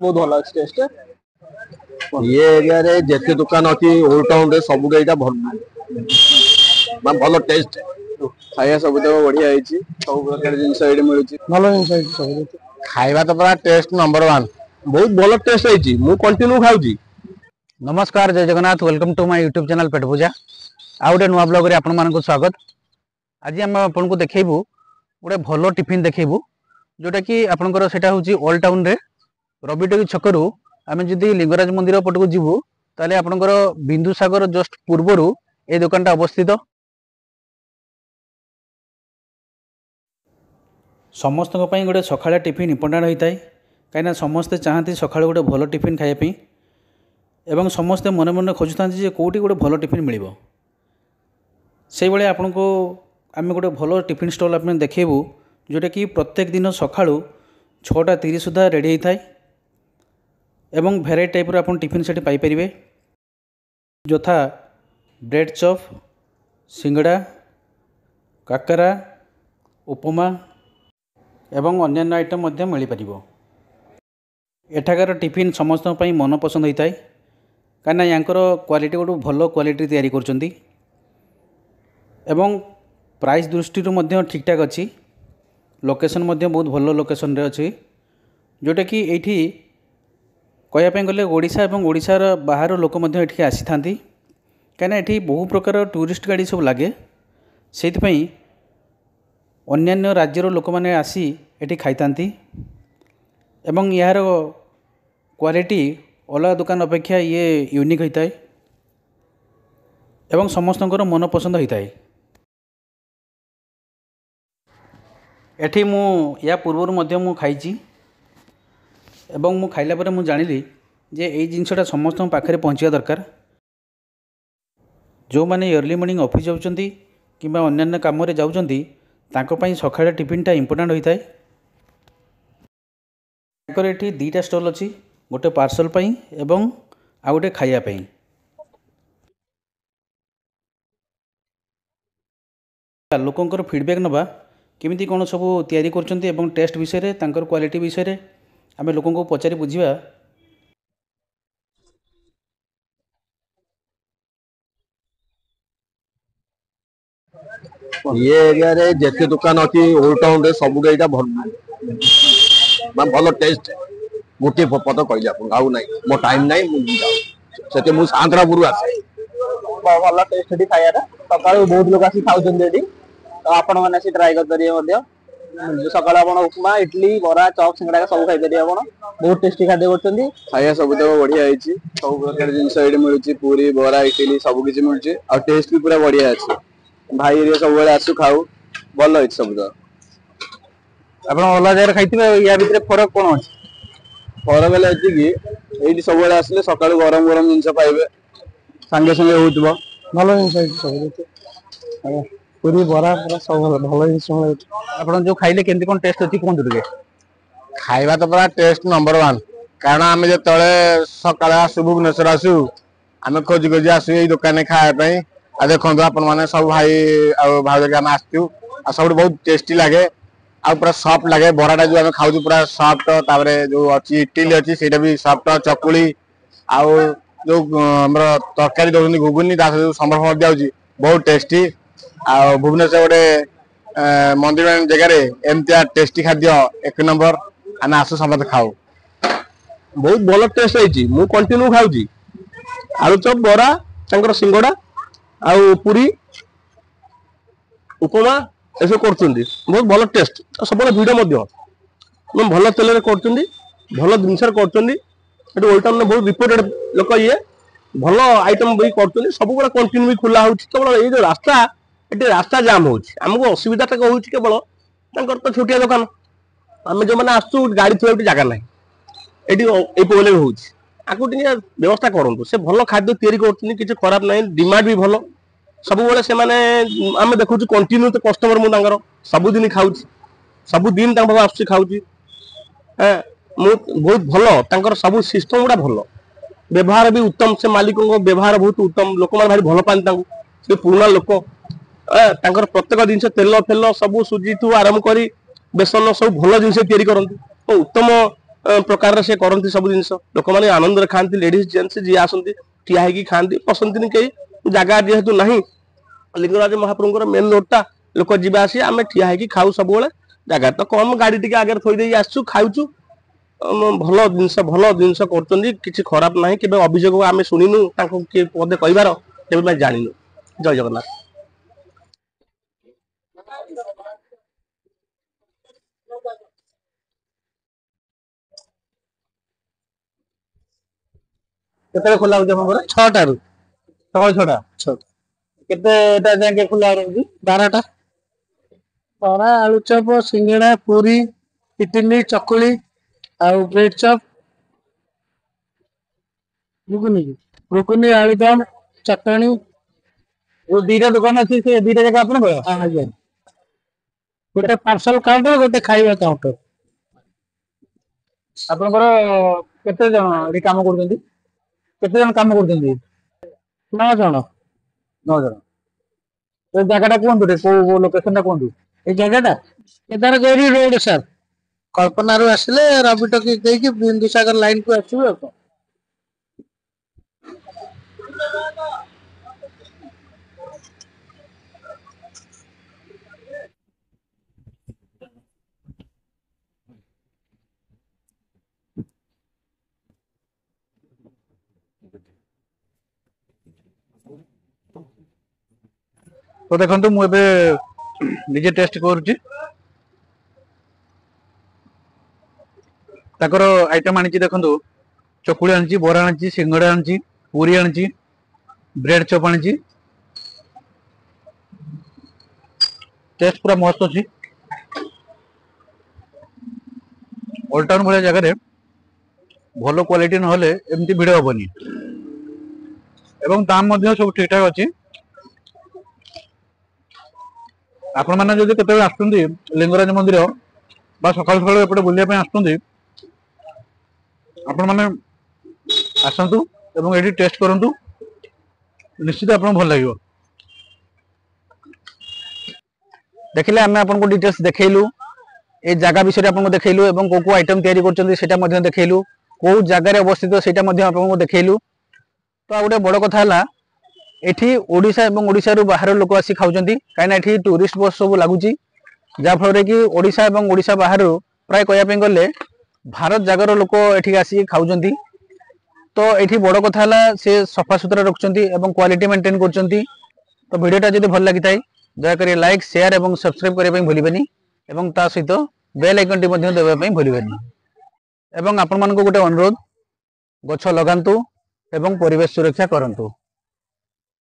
बहुत भल अच्छे टेस्ट ये एरिया रे जेते दुकान अच्छी ओल्ड टाउन रे सब एटा भल टेस्ट खाया सब बढ़िया सब प्रकार जिनस ये मिलूँ भल जिन खाଇବା तो पूरा टेस्ट नंबर 1 बहुत भल टेस्ट है मु कंटिन्यू खाऊची। नमस्कार जय Jagannath welcome to my YouTube channel पेट पूजा आ गोटे नुआ ब्लॉग रे आपण मानक स्वागत। आज आम आपन को देखेबू गोटे भल टिफिन देखेबू जोटा कि आपनकर सेटा होची ओल्ड टाउन रे रबिटगी छकरू आम जदि लिंगराज मंदिर पटक जीवु ताले आपनकर बिंदुसागर जस्ट पूर्वरु ए दुकानटा अवस्थित। समस्त गोटे सकाଳେ टिफिन इम्पोर्टाट होता है कहीं समस्ते चाहती सका गोटे भल टिफिन खायापी एवं समस्ते मन मन खोजुता कौटी गोटे भल टिफिन मिल से भाई आपन को आम गोटे भल टिफिन स्टॉल आप देखू जोटा कि प्रत्येक दिन सका 6:30 सुधा रेडी होता है एवं भेराइटी टाइप आप टिफिन से पाइपर यथा ब्रेड चॉप सिंगड़ा काकरा उपमा एवं अन्य आइटम मिल पार। एठाकार टिफिन समस्त मन पसंद होता है कहीं यांकर क्वालिटी गोटे भल क्वालिटी तैयारी करछंती एवं प्राइस दृष्टि ठीक ठाक अच्छी लोकेशन बहुत भल लोकेशन रे अच्छी जोटा कि एठी कहवाई गले ओडिशा एवं ओडिशार बाहर लोक ये आसी था कहीं ये बहु प्रकार टूरिस्ट गाड़ी सब लगे से अन्यान्य राज्यर लोक मैंने आसी एठी खाई एवं यार क्वालिटी अलग दुकान अपेक्षा ये यूनिक होता है एवं समस्त मन पसंद होता है। एठी मु या पूर्वर मध्य मु खाइची एवं मु खाइला परे मु जानिली जे एई जिनसटा समस्त पाखरे पहुँचा दरकार जो माने अर्ली मॉर्निंग ऑफिस जाउचंती किंबा अन्यान्य काम रे जाउचंती तांको पई सकाळे टिफिनटा इम्पोर्टेंट होता है। तांकर एठी दीटा स्टॉल अछि गोटे पार्सल पई एवं आ गोटे खाइया पई। लोकंकर फीडबैक नबा केमिति कोन सब तैयारी करचंती एवं टेस्ट विषय रे तांकर क्वालिटी विषय रे आमे लोकन को पचारि बुझिबा। ये एरिया रे जेते दुकान अच्छी ओल्ड टाउन रे सब एटा भल टेस्ट गोटे पद कहले आपन आउ नाही मो टाइम नाही सेते मु सांतरापुर आसे भल टेस्ट एटी खाया रे सकाळ बहुत लोग आसी खाउछन एटी तो आपण माने से ट्राई कर दरिए मध्य सकाळ आपण उपमा इडली बरा चॉप सिंगड़ा सब खाई दरिए आपण बहुत टेस्टी खाद्य करछंती खाया सब तो बढ़िया आइछि सब प्रकार जिंस एडी मिलुछि पूरी बरा इडली सब किछि मिलुछि और टेस्ट भी पूरा बढ़िया अछि भाई रे सब बेले आसु खाऊ भल होई सब तो आपण ओला जर खाइथिबे या भितरे फरक कोन अछि फरक बेले अछि कि एडी सब बेले आसले सकाळ गरम गरम जिंस पाइबे संगे संगे होतबो भल जिंस सब पूरी बरा पूरा सब भल जिंस आपण जो खाइले केंति कोन टेस्ट अछि कोन दुगे खाइबा तो पूरा टेस्ट नंबर 1 कारण आमे जे तळे सकाळ आसु भुवनेश्वर आसु आमे खोज खोज आसु ए दुकान खाए पई आ देखो अपन माने सब भाई भाई आम आसचु आ सब बहुत टेस्टी लगे आ पूरा सॉफ्ट लगे बराटा जो आम खाऊ पूरा सॉफ्ट तापर जो अच्छी इडली अच्छी सेटा भी सॉफ्ट चकुली आउ जो हमर तरकारी दउनी घुगुनी ता संबर दियाउची बहुत टेस्टी आ भुवनेश्वर गोटे मंदिर जगह रे एमतिया टेस्टी खाद्य एक नंबर आम आसु समस्त खाऊ बहुत भल टेस्ट होईची मु कंटिन्यू खाऊची आलू चॉप बरा तांकर सिंगड़ा आउ पूरी उपमा ऐसे करछंदी बहुत भल टेस्ट सब भिड मध्य भल तेल कर भल जिनस कर ओल्ड टाउन बहुत रिपोर्टेड लोक ये भल आइटम भी कर सब गुड़ा कंटिन्यू भी खोला हो केवल ये रास्ता ये रास्ता जाम होमको असुविधा हो केवल तो छोटिया दुकान आम जो मैंने आसु गाड़ी थोड़ा जगह ना ये प्रोब्लेम हो व्यवस्था करूँ से भल खाद्य तैयारी कर खराब ना डिमांड भी भल सब बेले से माने आम देखु कंटिन्यू तो कस्टमर मुझे सबुदिन खाऊ सबुदिन आस खाऊँ बहुत भल सब सिस्टम गुड़ा भल व्यवहार भी उत्तम से मालिक व्यवहार बहुत उत्तम लोक मैंने भारी भल पाती से पुराना लोक प्रत्येक जिन तेल फेल सब सुजी ठू आरंभ कर बेसन सब भल जिन तैयारी करती उत्तम प्रकार से करती सब जिन लोक मैंने आनंद खाती लेडीज जेन्ट्स जी आसती ठिया होगी खाती पसंद कई जगह जेहेतु ना लिंगराज महाप्रभुर मेन रोडटा लोक जीवा आसी आम ठिया होगी खाऊ सब जगह तो कम गाड़ी टी आगे थोड़ी आसु खाऊचु भल जिन कर खराब ना कि अभियोग आम शुणुनु किए पदे कहार के जाननु जय जगन्नाथ। କେତେବେଳେ ଖୋଲା ହଉଛି ଆପଣଙ୍କର? 6টাରୁ ସକାଳ 6ଟା। କେତେଟା ଯାକେ ଖୋଲା ରହୁଛି? 12ଟା। ବରା ଆଳୁଚପ ସିଙ୍ଗଡ଼ା ପୁରୀ ଇଟିଲି ଚକୁଳି ଆଉ ବ୍ରେଡ ଚପ୍ ଘୁଗୁନି ଆଳୁଦମ ଚଟଣି। ଯୋଉ ଦିଟା ଦୋକାନ ଅଛି ସେ ଦିଟା ଯାକ ଆପଣଙ୍କର? ଆଜ୍ଞା ଗୋଟେ ପାର୍ସଲ କାଉଣ୍ଟର ଗୋଟେ ଖାଇବା କାଉଣ୍ଟର। ଆପଣଙ୍କର କେତେ ଜଣ ଏଠି କାମ କରୁଛନ୍ତି? କେତେ ଜଣ କାମ କରୁଛନ୍ତି? 9 ଜଣ। 9 ଜଣ। ଏ ଜାଗାଟା କୁହନ୍ତୁ କୋଉ ଲୋକେସନଟା କୁହନ୍ତୁ? এই জায়গাটা কেদারগৌরী রোড স্যার কল্পনারু আসলে রবি টকি ଦେଇକି বিন্দুসাগর লাইন କୁ ଆସିବେ ଆଉ। तो देखंतु मु एबे निजे टेस्ट करूची ताकर आइटम आनी देखंतु चकुली आनी बरा आनी सिंगड़ा आनी पूरी आनी ब्रेड चॉप आनी टेस्ट पूरा मस्त अच्छी ओल्ड टाउन भाया जगह भल क्वालिटी ना एमती भिड़ हेनी एवं दाम सब ठीक ठाक अच्छी आपण मैंने जब केत लिंगराज मंदिर बा सकाल सकाल एपटे बुलाया आसुँच आपण मैंने आसतु एवं ये टेस्ट करूँ निश्चित आप भल लगे देखिले आम आपको डिटेल्स देखलु ए जगह विषय आपको देखलु एवं को आइटम तैयारी कर देखलु कौ जगार अवस्थित से आपको देखलु तो आ गए बड़ कथा है एठी ओडिशा एवं ओडिशा रु बाहर लोक आसी खाउछंती काइना एठी टूरिस्ट बस सब लागुची जा फल कि ओडिशा एवं ओडिशा बाहर प्राय कहया गले भारत जगार लोक एठी आसी खाउछंती तो एठी बड़ कथा है से सफा सुतरा रखुछंती एवं क्वालिटी मेंटेन करछंती तो वीडियोटा जदि भल लागिथाय दयाकरी लाइक शेयर एवं सब्सक्राइब करबा भूलिबेनी एवं ता सहित बेल आइकन टी मध्ये देबा पई भूलिबेनी एवं आपण मानको गोटे अनुरोध गछ लगांतु एवं परिवेश सुरक्षा करंतु।